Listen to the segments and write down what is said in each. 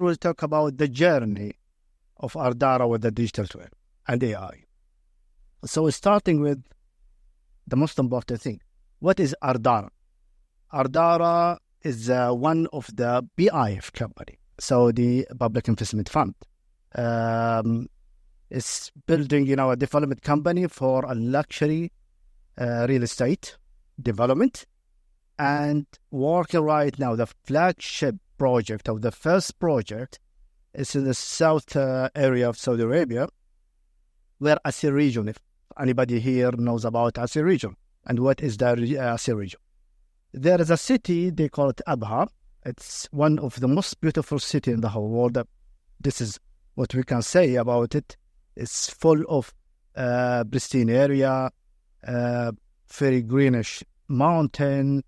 we'll talk about the journey of Ardara with the digital twin and AI. So starting with the most important thing. What is Ardara? Ardara is one of the PIF company, so the Public Investment Fund. It's building, a development company for a luxury real estate development, and working right now. The flagship project, or the first project, is in the south area of Saudi Arabia, where Asir region, if anybody here knows about Asir region. And what is the Asir region? There is a city, they call it Abha. It's one of the most beautiful cities in the whole world. This is what we can say about it. It's full of pristine area, very greenish mountain,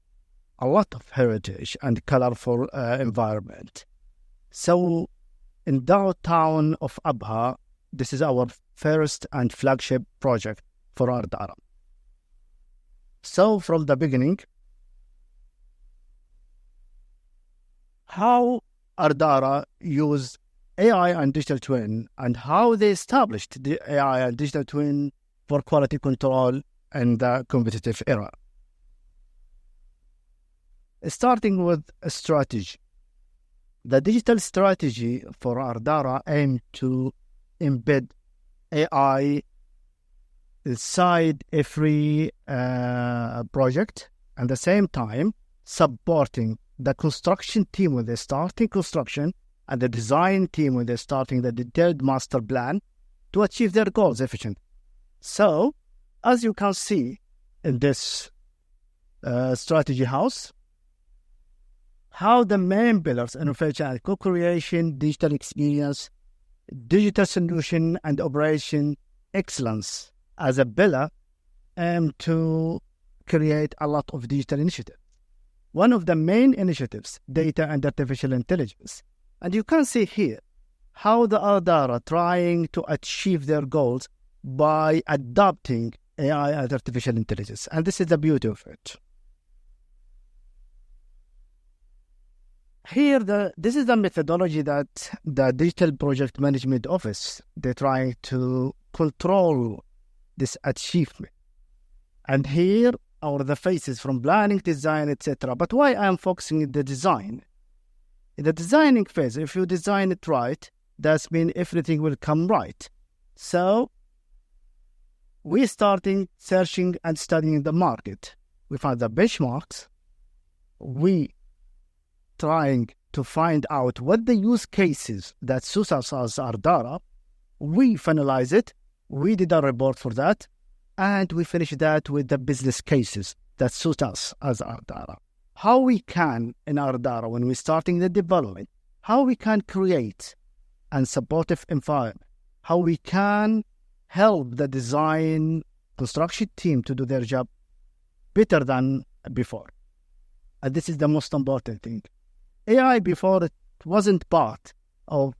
a lot of heritage and colorful environment. So in downtown of Abha, this is our first and flagship project for Ardara. So from the beginning, how Ardara used AI and digital twin, and how they established the AI and digital twin for quality control in the competitive era. Starting with a strategy. The digital strategy for Ardara aimed to embed AI inside every project, and at the same time supporting the construction team when they're starting construction, and the design team when they're starting the detailed master plan to achieve their goals efficiently. So, as you can see in this strategy house, how the main pillars: innovation and co-creation, digital experience, digital solution, and operation excellence as a pillar aim to create a lot of digital initiatives. One of the main initiatives, data and artificial intelligence. And you can see here how the Ardara trying to achieve their goals by adopting AI and artificial intelligence. And this is the beauty of it. Here, this is the methodology that the Digital Project Management Office, they're trying to control this achievement. And here are the phases from planning, design, etc. But why I am focusing on the design? In the designing phase, if you design it right, that means everything will come right. So, we starting searching and studying the market. We find the benchmarks. We trying to find out what the use cases that suit us as Ardara. We finalize it. We did a report for that. And we finish that with the business cases that suit us as Ardara. How we can, in Ardara, when we're starting the development, how we can create a supportive environment, how we can help the design construction team to do their job better than before. And this is the most important thing. AI before, it wasn't part of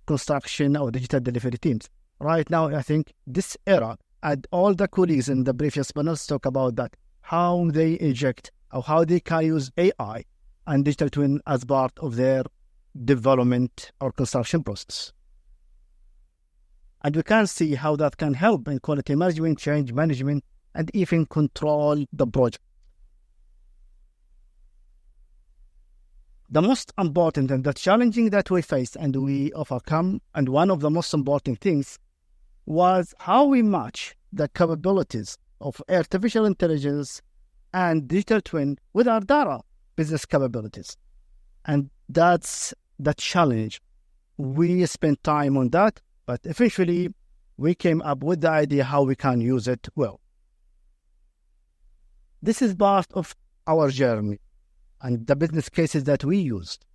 construction or digital delivery teams. Right now, I think this era, and all the colleagues in the previous panels talk about that, how they inject or how they can use AI and digital twin as part of their development or construction process. And we can see how that can help in quality management, change management, and even control the project. The most important and the challenging that we faced and we overcome, and one of the most important things, was how we match the capabilities of artificial intelligence and digital twin with our Ardara business capabilities. And that's the challenge. We spent time on that, but eventually we came up with the idea how we can use it well. This is part of our journey and the business cases that we used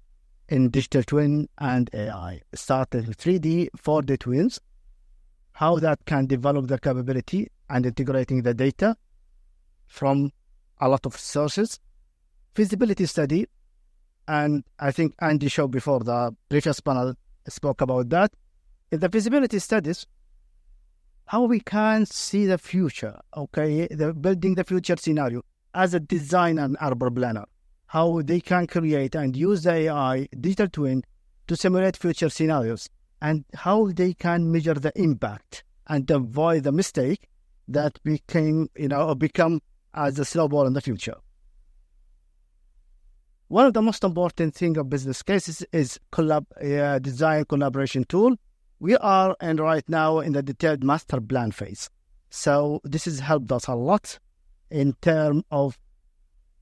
in digital twin and AI. Started with 3D, 4D twins, how that can develop the capability and integrating the data from a lot of sources, feasibility study, and I think Andy showed before the previous panel spoke about that. In the feasibility studies, how we can see the future, the building the future scenario as a design and urban planner, how they can create and use the AI digital twin to simulate future scenarios and how they can measure the impact and avoid the mistake that become as a snowball in the future. One of the most important things of business cases is design collaboration tool. We are right now in the detailed master plan phase. So this has helped us a lot in terms of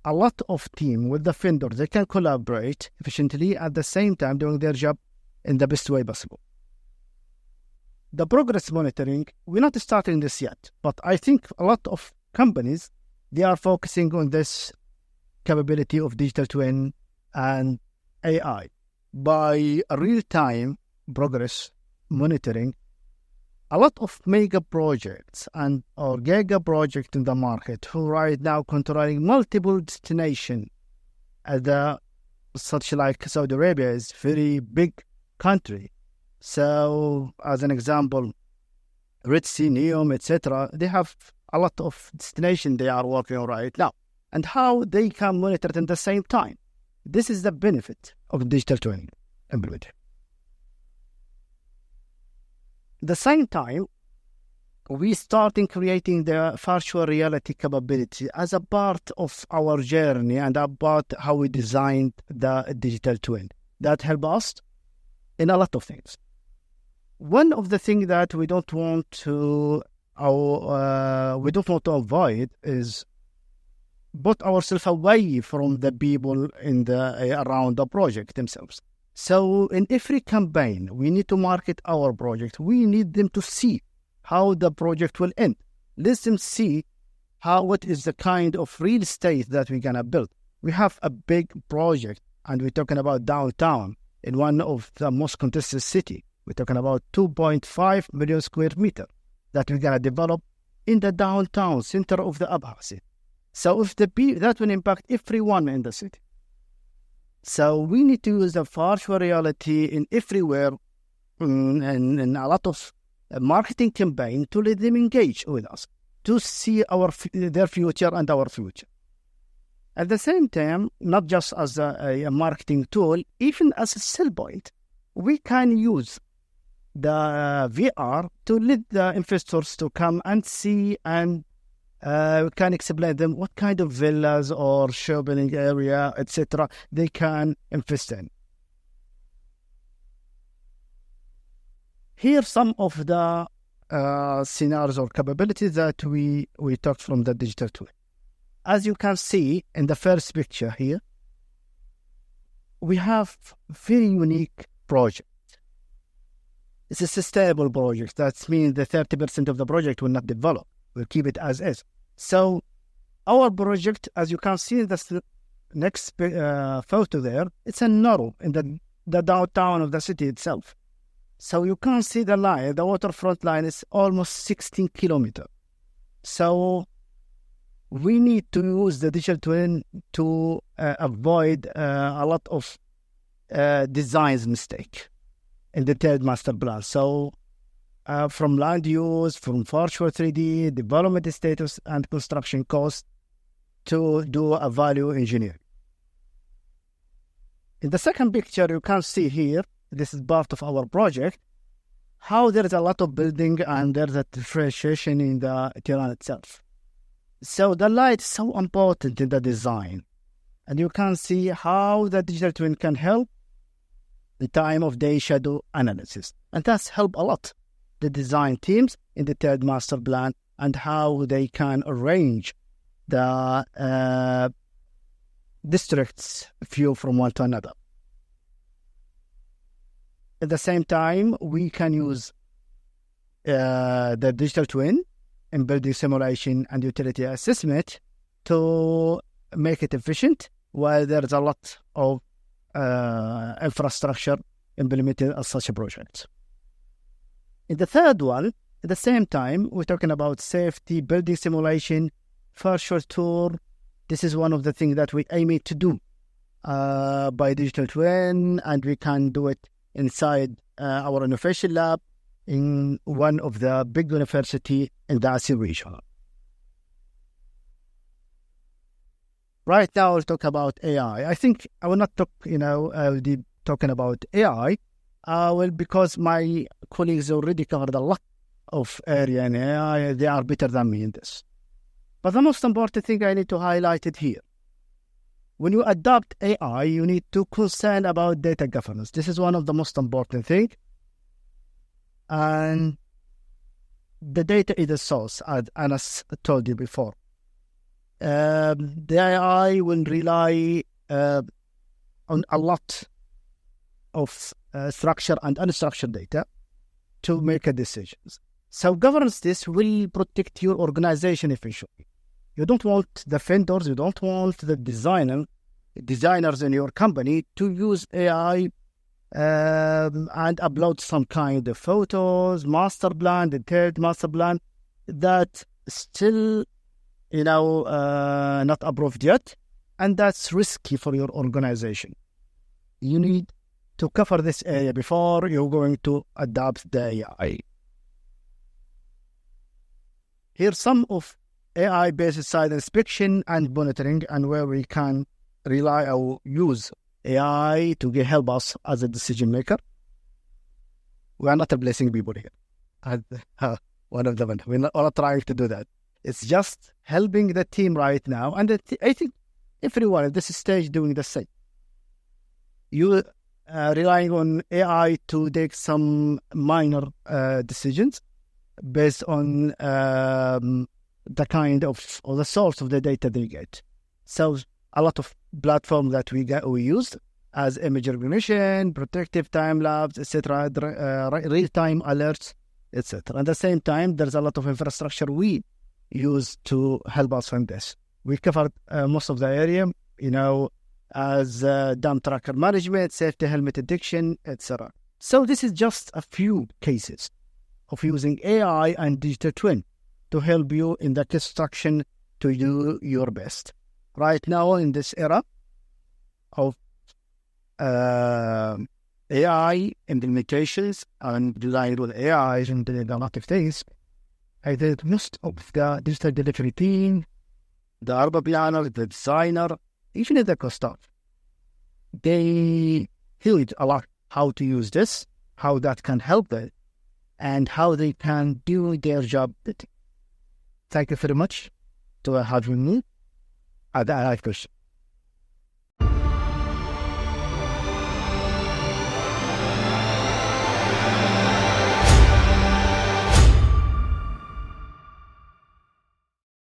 a lot of team with the vendor. They can collaborate efficiently at the same time doing their job in the best way possible. The progress monitoring, we're not starting this yet, but I think a lot of companies, they are focusing on this capability of digital twin and AI. By real-time progress monitoring, a lot of mega projects or giga projects in the market who right now controlling multiple destinations, such like Saudi Arabia is very big country. So as an example, Red Sea, Neom, etc., they have a lot of destinations they are working on right now, and how they can monitor it at the same time. This is the benefit of digital twin implementation. At the same time, we starting creating the virtual reality capability as a part of our journey and about how we designed the digital twin. That help us in a lot of things. One of the things that we don't want to avoid is put ourselves away from the people around the project themselves. So in every campaign, we need to market our project. We need them to see how the project will end. Let them see what is the kind of real estate that we're going to build. We have a big project, and we're talking about downtown in one of the most contested city. We're talking about 2.5 million square meters that we're going to develop in the downtown center of the Abhasi. So if that will impact everyone in the city. So we need to use the virtual reality in everywhere and a lot of marketing campaign to let them engage with us, to see their future and our future. At the same time, not just as a marketing tool, even as a sell point, we can use the VR to let the investors to come and see and we can explain them what kind of villas or shopping area, etc. they can invest in. Here are some of the scenarios or capabilities that we took from the digital tool. As you can see in the first picture here, we have very unique project. It's a sustainable project. That means the 30% of the project will not develop. We'll keep it as is. So our project, as you can see in the next photo there, it's a narrow in the downtown of the city itself. So you can see the line, the waterfront line is almost 16 kilometers. So we need to use the digital twin to avoid a lot of design mistake in the third master plan. So from land use, from virtual 3D, development status, and construction cost to do a value engineering. In the second picture, you can see here, this is part of our project, how there is a lot of building and there's a differentiation in the terrain itself. So the light is so important in the design. And you can see how the digital twin can help the time of day shadow analysis. And that's helped a lot the design teams in the third master plan and how they can arrange the districts view from one to another. At the same time, we can use the digital twin in building simulation and utility assessment to make it efficient while there's a lot of infrastructure implemented as such a project. In the third one, at the same time, we're talking about safety, building simulation, virtual tour. This is one of the things that we aim to do by digital twin, and we can do it inside our innovation lab in one of the big university in the ASEAN region. Right now, we'll talk about AI. I think I will not talk, talking about AI, Well, because my colleagues already covered a lot of area in AI, they are better than me in this. But the most important thing I need to highlight it here. When you adopt AI, you need to concern about data governance. This is one of the most important things. And the data is the source, as Anas told you before. The AI will rely on a lot of structured and unstructured data to make a decisions. So governance this will protect your organization efficiently. You don't want the vendors, you don't want the designers in your company to use AI and upload some kind of photos, master plan, detailed master plan that still, not approved yet, and that's risky for your organization. You need to cover this area before you're going to adopt the AI. Here's some of AI-based site inspection and monitoring, and where we can rely or use AI to help us as a decision maker. We are not replacing people here. One of them, we're not trying to do that. It's just helping the team right now, and I think everyone at this stage doing the same. You relying on AI to take some minor decisions based on the kind of or the source of the data they get. So a lot of platforms that we used as image recognition, protective time lapse, etc., real-time alerts, etc. At the same time, there's a lot of infrastructure we use to help us on this. We covered most of the area, as dump tracker management, safety helmet detection, etc. So this is just a few cases of using AI and digital twin to help you in the construction to do your best. Right now, in this era of AI implementations and design with AI and doing a lot of things, I think most of the digital delivery team, the urban planner, the designer, even the customer, they heard a lot how to use this, how that can help them, and how they can do their job. Thank you very much to having me. I like question.